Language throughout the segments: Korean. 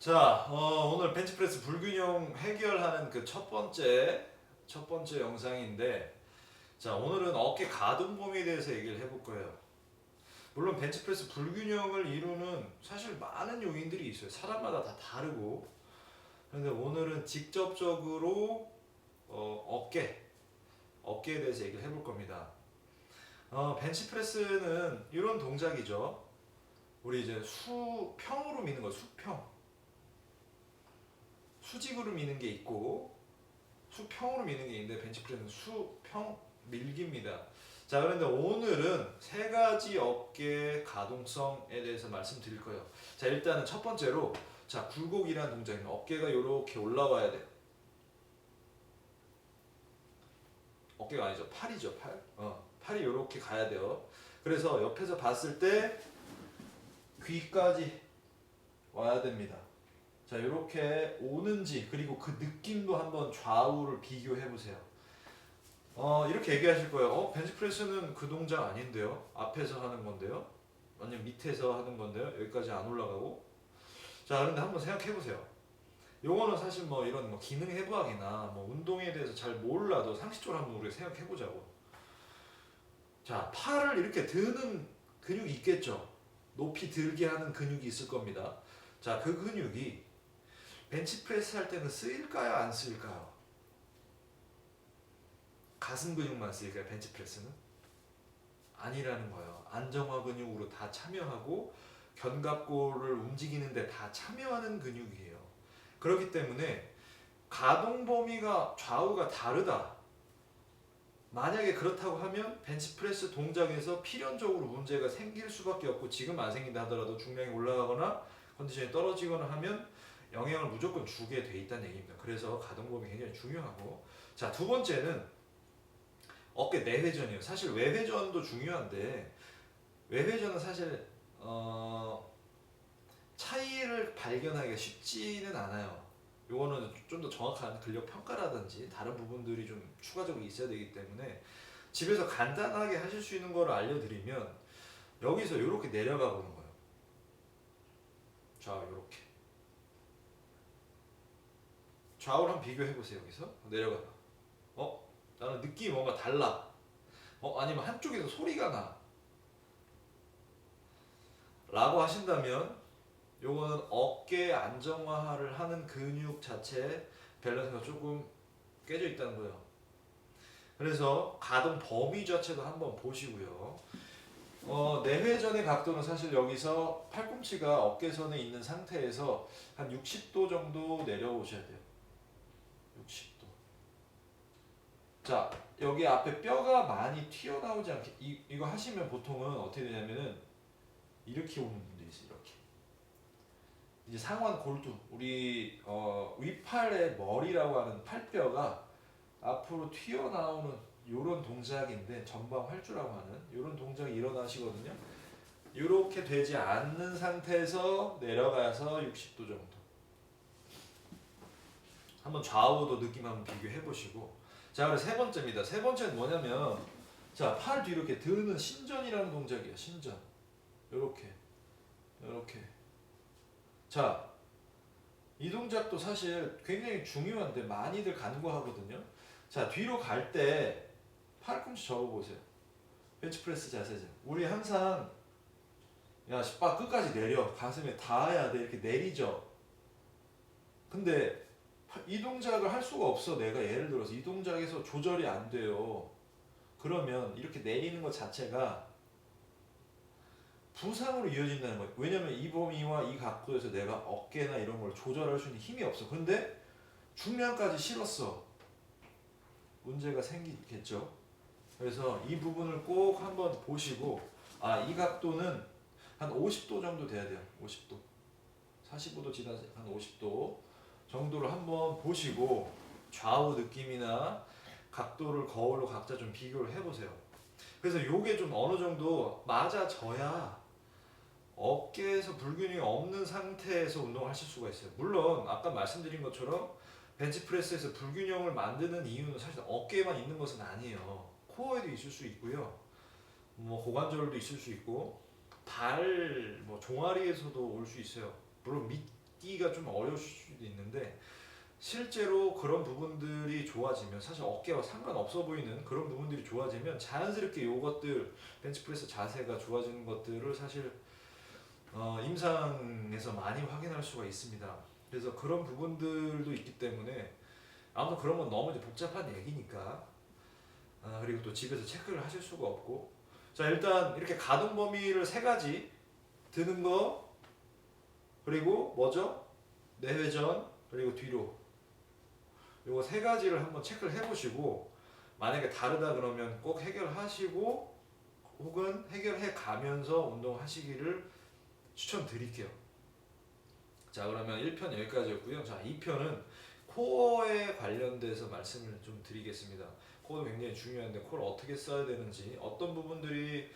자, 오늘 벤치프레스 불균형 해결하는 그 첫 번째 영상인데, 자, 오늘은 어깨 가동 범위에 대해서 얘기를 해볼 거예요. 물론 벤치프레스 불균형을 이루는 사실 많은 요인들이 있어요. 사람마다 다 다르고. 그런데 오늘은 직접적으로 어깨에 대해서 얘기를 해볼 겁니다. 벤치프레스는 이런 동작이죠. 우리 이제 수평으로 미는 거, 수평. 수직으로 미는 게 있고 수평으로 미는 게 있는데 벤치프레스는 수평 밀기입니다. 자, 그런데 오늘은 세 가지 어깨 가동성에 대해서 말씀드릴 거예요. 자, 일단은 첫 번째로 자, 굴곡이라는 동작입니다. 어깨가 이렇게 올라와야 돼요. 어깨가 아니죠. 팔이죠. 팔이 이렇게 가야 돼요. 그래서 옆에서 봤을 때 귀까지 와야 됩니다. 자, 이렇게 오는지 그리고 그 느낌도 한번 좌우를 비교해 보세요. 이렇게 얘기하실 거예요. 벤치프레스는 그 동작 아닌데요? 앞에서 하는 건데요? 아니면 밑에서 하는 건데요? 여기까지 안 올라가고? 자, 그런데 한번 생각해 보세요. 요거는 사실 뭐 이런 뭐 기능 해부학이나 뭐 운동에 대해서 잘 몰라도 상식적으로 한번 우리가 생각해 보자고. 자, 팔을 이렇게 드는 근육이 있겠죠? 높이 들게 하는 근육이 있을 겁니다. 자, 그 근육이 벤치프레스 할 때는 쓰일까요? 안 쓰일까요? 가슴 근육만 쓰일까요? 벤치프레스는? 아니라는 거예요. 안정화 근육으로 다 참여하고 견갑골을 움직이는데 다 참여하는 근육이에요. 그렇기 때문에 가동 범위가 좌우가 다르다. 만약에 그렇다고 하면 벤치프레스 동작에서 필연적으로 문제가 생길 수밖에 없고, 지금 안 생긴다 하더라도 중량이 올라가거나 컨디션이 떨어지거나 하면 영향을 무조건 주게 돼 있다는 얘기입니다. 그래서 가동 범위 굉장히 중요하고, 자, 두 번째는 어깨 내회전이에요. 사실 외회전도 중요한데 외회전은 사실 차이를 발견하기가 쉽지는 않아요. 요거는 좀 더 정확한 근력 평가라든지 다른 부분들이 좀 추가적으로 있어야 되기 때문에 집에서 간단하게 하실 수 있는 거를 알려드리면, 여기서 이렇게 내려가 보는 거예요. 자, 이렇게 좌우를 한번 비교해 보세요. 여기서 내려가. 나는 느낌이 뭔가 달라. 아니면 한쪽에서 소리가 나. 라고 하신다면 요거는 어깨 안정화를 하는 근육 자체의 밸런스가 조금 깨져 있다는 거예요. 그래서 가동 범위 자체도 한번 보시고요. 내회전의 각도는 사실 여기서 팔꿈치가 어깨선에 있는 상태에서 한 60도 정도 내려오셔야 돼요. 60도. 자, 여기 앞에 뼈가 많이 튀어나오지 않게 이거 하시면 보통은 어떻게 되냐면은 이렇게 오는 분들이 있어요. 이렇게. 이제 상완 골두, 우리 위팔의 머리라고 하는 팔뼈가 앞으로 튀어나오는 이런 동작인데, 전방 활주라고 하는 이런 동작이 일어나시거든요. 이렇게 되지 않는 상태에서 내려가서 60도 정도. 한번 좌우도 느낌 한번 비교해 보시고. 자, 그리고 세 번째입니다. 세 번째는 뭐냐면, 자, 팔 뒤로 이렇게 드는 신전이라는 동작이에요. 신전. 이렇게, 이렇게. 자, 이 동작도 사실 굉장히 중요한데 많이들 간과하거든요. 자, 뒤로 갈 때 팔꿈치 접어보세요. 벤치프레스 자세죠. 우리 항상 야, 빠 끝까지 내려. 가슴에 닿아야 돼. 이렇게 내리죠. 근데 이 동작을 할 수가 없어. 내가 예를 들어서 이 동작에서 조절이 안 돼요. 그러면 이렇게 내리는 것 자체가 부상으로 이어진다는 거예요. 왜냐면 이 범위와 이 각도에서 내가 어깨나 이런 걸 조절할 수 있는 힘이 없어. 근데 중량까지 실었어. 문제가 생기겠죠. 그래서 이 부분을 꼭 한번 보시고, 이 각도는 한 50도 정도 돼야 돼요. 50도. 45도 지나서 한 50도 정도를 한번 보시고 좌우 느낌이나 각도를 거울로 각자 좀 비교를 해보세요. 그래서 요게 좀 어느 정도 맞아져야 어깨에서 불균형이 없는 상태에서 운동하실 수가 있어요. 물론 아까 말씀드린 것처럼 벤치프레스에서 불균형을 만드는 이유는 사실 어깨에만 있는 것은 아니에요. 코어에도 있을 수 있고요. 뭐 고관절도 있을 수 있고 발, 뭐 종아리에서도 올 수 있어요. 물론 믿기가 좀 어려우실 수도 있는데 실제로 그런 부분들이 좋아지면 사실 어깨와 상관없어 보이는 그런 부분들이 좋아지면 자연스럽게 요것들 벤치프레스 자세가 좋아지는 것들을 사실 임상에서 많이 확인할 수가 있습니다. 그래서 그런 부분들도 있기 때문에 아무튼 그런 건 너무 이제 복잡한 얘기니까 그리고 또 집에서 체크를 하실 수가 없고 자 일단 이렇게 가동 범위를 세 가지 드는 거 그리고 뭐죠? 내회전 그리고 뒤로 요거 세 가지를 한번 체크를 해보시고 만약에 다르다 그러면 꼭 해결하시고 혹은 해결해 가면서 운동하시기를 추천드릴게요. 자 그러면 1편 여기까지였고요. 자 2편은 코어에 관련돼서 말씀을 좀 드리겠습니다. 코어도 굉장히 중요한데 코어를 어떻게 써야 되는지 어떤 부분들이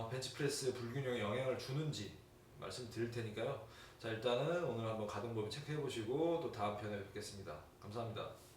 벤치프레스 불균형에 영향을 주는지 말씀드릴 테니까요. 자 일단은 오늘 한번 가동 범위 체크해 보시고 또 다음 편에 뵙겠습니다. 감사합니다.